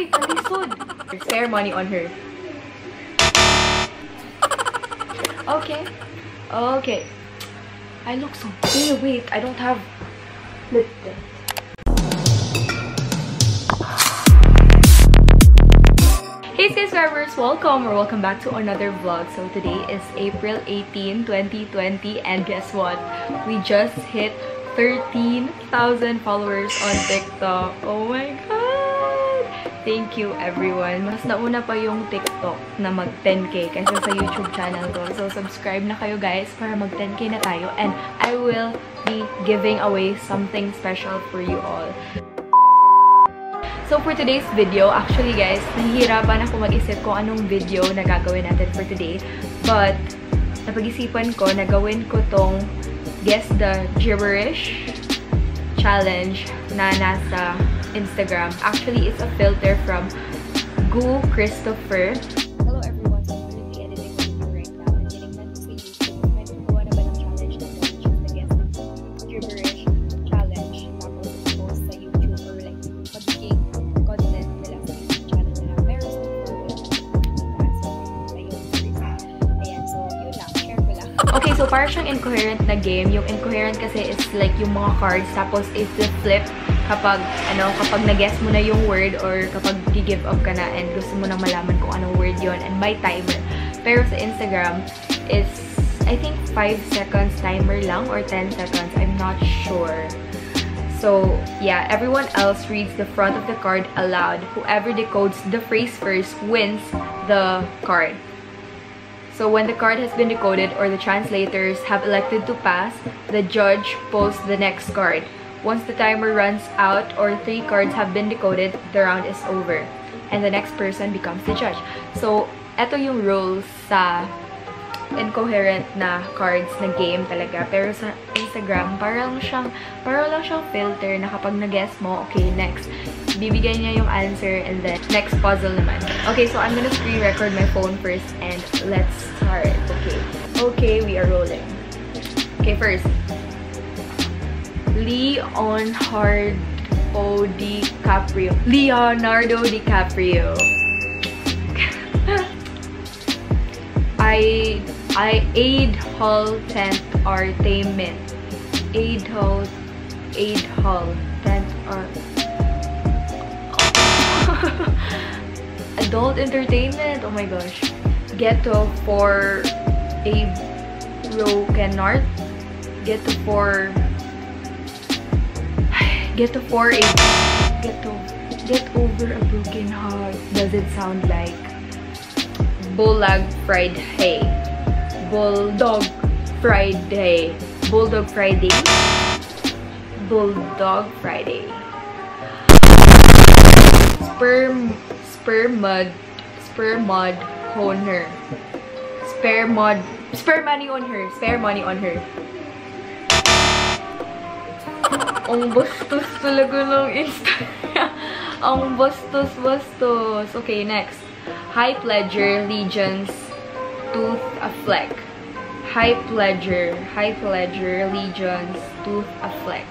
wait, alisod. Spare money on her. Okay. Okay. I look so pale. Wait, I don't have lip tint. Hey subscribers, welcome back to another vlog. So today is April 18, 2020, and guess what? We just hit 13,000 followers on TikTok. Oh my god! Thank you everyone. Mas nauna pa yung TikTok na mag 10k kaysa sa YouTube channel ko. So subscribe na kayo guys para mag 10k na tayo, and I will be giving away something special for you all. So for today's video, actually guys, nahihirapan ako mag-isip kung anong video na gagawin natin for today. But napag-isipan ko na gawin ko tong Guess the Gibberish challenge na nasa Instagram. Actually, it's a filter from Gu Christopher. Hello everyone, so I'm currently editing the video right now and getting that to YouTube. May gumawa naman ng challenge na to, which is the Guess the Gibberish challenge. Tapos post sa YouTube or like magiging content nila sa YouTube channel nila. Pero so ayan, so yun lang, share ko lang. Okay, so para siyang Incoherant na game. Yung Incoherant kasi is like yung mga cards, tapos i-flip kapag na-guess mo na yung word or kapag gi-give up ka na and gusto mo na malaman kung anong word yon, and by timer. Pero sa Instagram is I think 5 seconds timer lang or 10 seconds, I'm not sure. So yeah, everyone else reads the front of the card aloud. Whoever decodes the phrase first wins the card. So when the card has been decoded or the translators have elected to pass, the judge pulls the next card. Once the timer runs out or 3 cards have been decoded, the round is over. And the next person becomes the judge. So, eto yung rules sa Incoherant na cards na game talaga. Pero sa Instagram, parang lang siyang filter na kapag na-guess mo, okay, next. Bibigyan niya yung answer and then next puzzle naman. Okay, so I'm gonna screen record my phone first and let's start. Okay, we are rolling. Okay, first. Leonardo DiCaprio. Aid Hall Tent Entertainment. Aid Hall Tent Adult Entertainment. Oh my gosh. Ghetto for a broken heart. Get over a broken heart. Does it sound like Bulldog Friday? Bulldog Friday. Spare money on her. Ang bastos talaga ng Instagram. Ang bastos. Okay, next. High Pleasure Legions Tooth a Fleck. High Pleasure Legions Tooth a Fleck.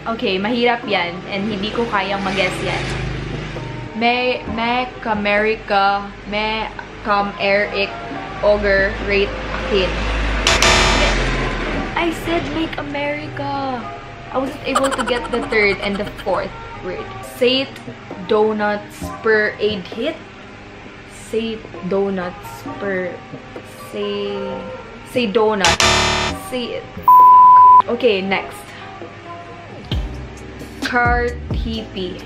Okay, mahirap yan and hindi ko kayang mag-guess yan. Eric Ogre Rate Akin. I said make America. I wasn't able to get the third and the fourth word. Say donuts per aid hit. Say donuts. Say it. Okay, next. Cardi B.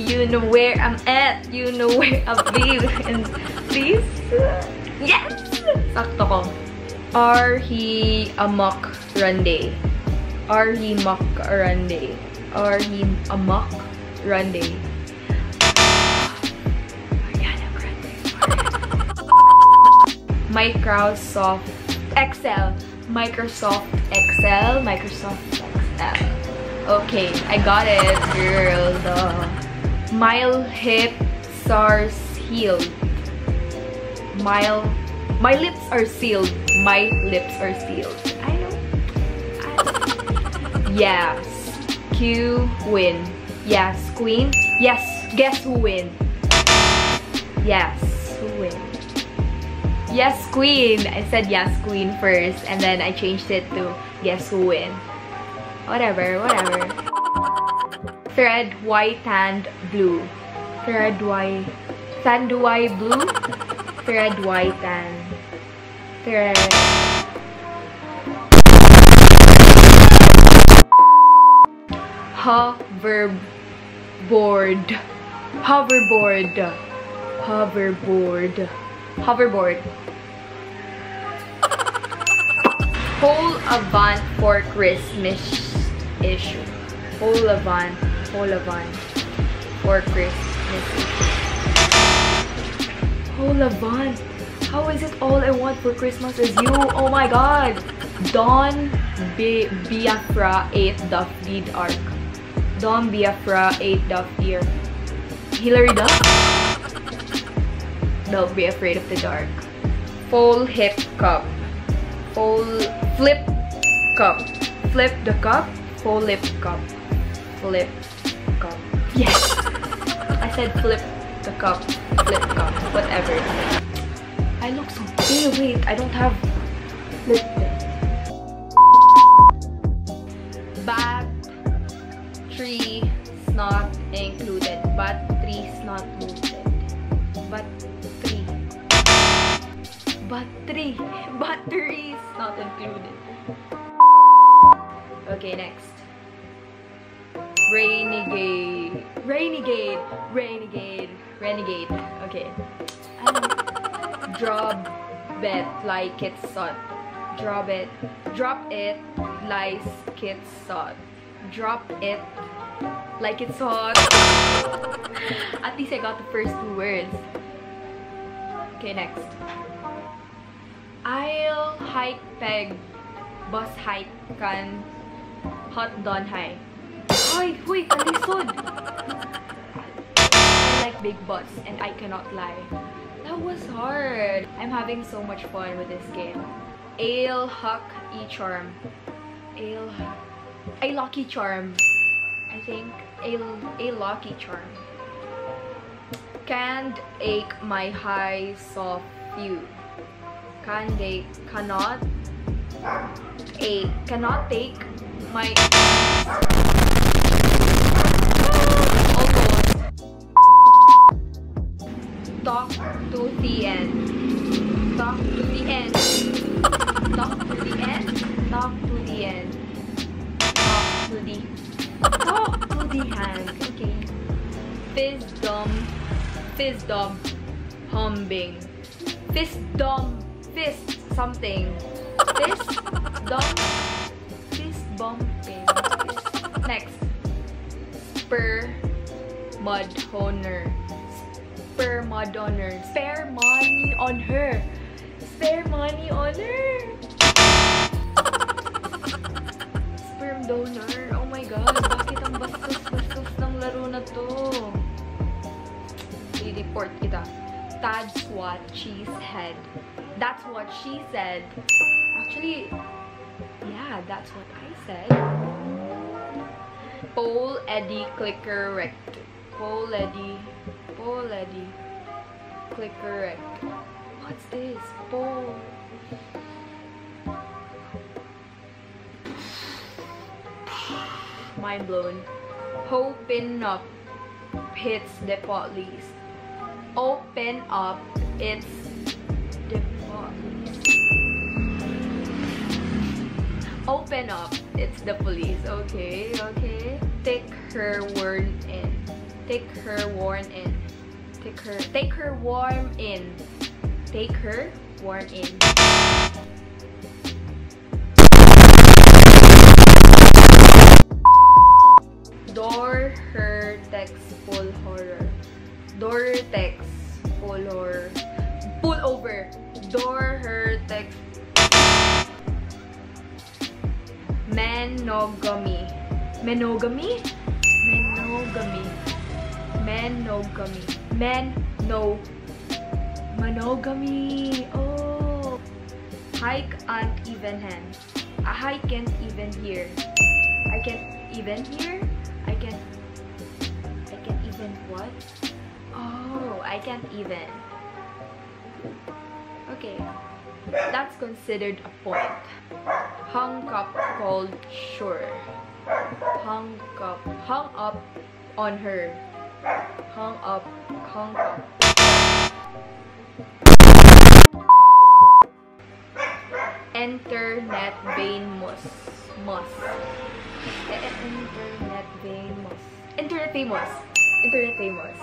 You know where I'm at. You know where I'll be. And please. Yes! Sakto ko. Are he amok Runday? Ariana Grande. Microsoft Excel. Okay, I got it, girl. My lips are sealed. My lips are sealed. I know. Yes. Q win. Yes, queen. Yes, guess who win? Yes, who win? Yes, queen. I said yes, queen first, and then I changed it to guess who win. Whatever, whatever. Thread white and blue. Thread white. Sanduai blue. Thread white and thread. Hoverboard. Hoverboard. Hoverboard. Hoverboard. Whole avant for Christmas issue. Whole avant for Christmas issue. Whole avant. How is it all I want for Christmas is you? Oh my god. Don Biafra 8 Duff Lead Arc. Don Biafra 8 Duff Ear. Hillary Duff? Don't be afraid of the dark. Full hip cup. Full flip cup. Flip the cup. Full lip cup. Flip cup. Yes! I said flip the cup. Flip cup. Whatever. I look so pale. Wait, I don't have lip. Battery not included. Batteries not included. Batteries not included. Okay, next. Renegade. Okay. Drop it like it's hot. Drop it like it's hot. Drop it like it's hot. At least I got the first two words. Okay, next. I'll hike peg, bus hike kan, hot don high. Ay, huy, kalisod. I like big butts and I cannot lie. That was hard. I'm having so much fun with this game. Ale huck e charm. A lucky charm. I think a lucky charm. Can't ache my high soft view. Cannot take my almost. Talk to the end. Talk to the end. Talk to the end. Talk to the end. Talk to the hand. Okay. Fizdom humbing. Fist something. Fist bumping. Next. Spare money on her. Sperm donor. Oh my god. Bakit ang bastos ng laro na to? I-report kita. That's what she said. That's what she said. Actually, yeah, that's what I said. Pole Eddie clicker rect. Pole Eddie clicker rect. What's this? Pole. Mind blown. Open up. Hits the police. Open up. It's the police. Open up. It's the police. Okay. Take her warm in. Take her warm in. Door her text full horror. Door text full horror. Pull over. Door her text. Monogamy. Oh. Hike and even hand. I can't even hear. I can't even here. I can even what? Oh, I can't even. Okay, that's considered a point. Hung up called sure. Hung up on her. Hung up. Internet famous. Internet famous.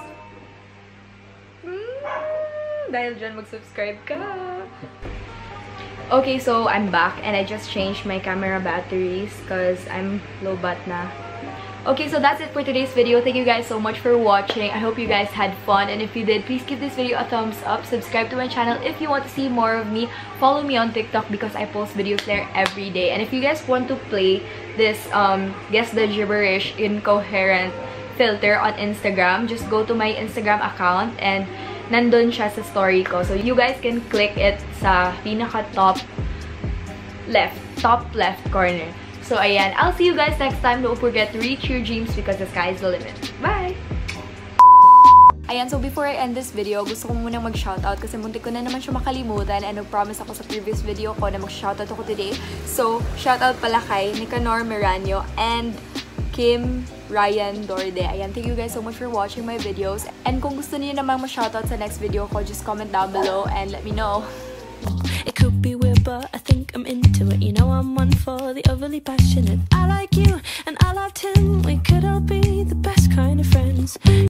Dahil dyan, mag-subscribe ka. Okay, so I'm back and I just changed my camera batteries because I'm low bat na. Okay, so that's it for today's video. Thank you guys so much for watching. I hope you guys had fun, and if you did, please give this video a thumbs up. Subscribe to my channel if you want to see more of me. Follow me on TikTok because I post videos there every day. And if you guys want to play this Guess the Gibberish Incoherent filter on Instagram, just go to my Instagram account and nandun siya sa story ko. So you guys can click it sa pinaka-top left corner. So ayan, I'll see you guys next time. Don't forget to reach your dreams because the sky is the limit. Bye! Ayan, so before I end this video, gusto ko munang mag-shoutout kasi muntik ko na naman siya makalimutan and nag-promise ako sa previous video ko na mag-shoutout ako today. So, shoutout pala kay Nicanor Miranyo and Kim Ryan Dorde. Ayan, thank you guys so much for watching my videos. And kung gusto niyo namang ma-shoutout sa next video ko, just comment down below and let me know. It could be weird, but I think I'm into it. You know I'm one for the overly passionate. I like you and I loved him. We could all be the best kind of friends.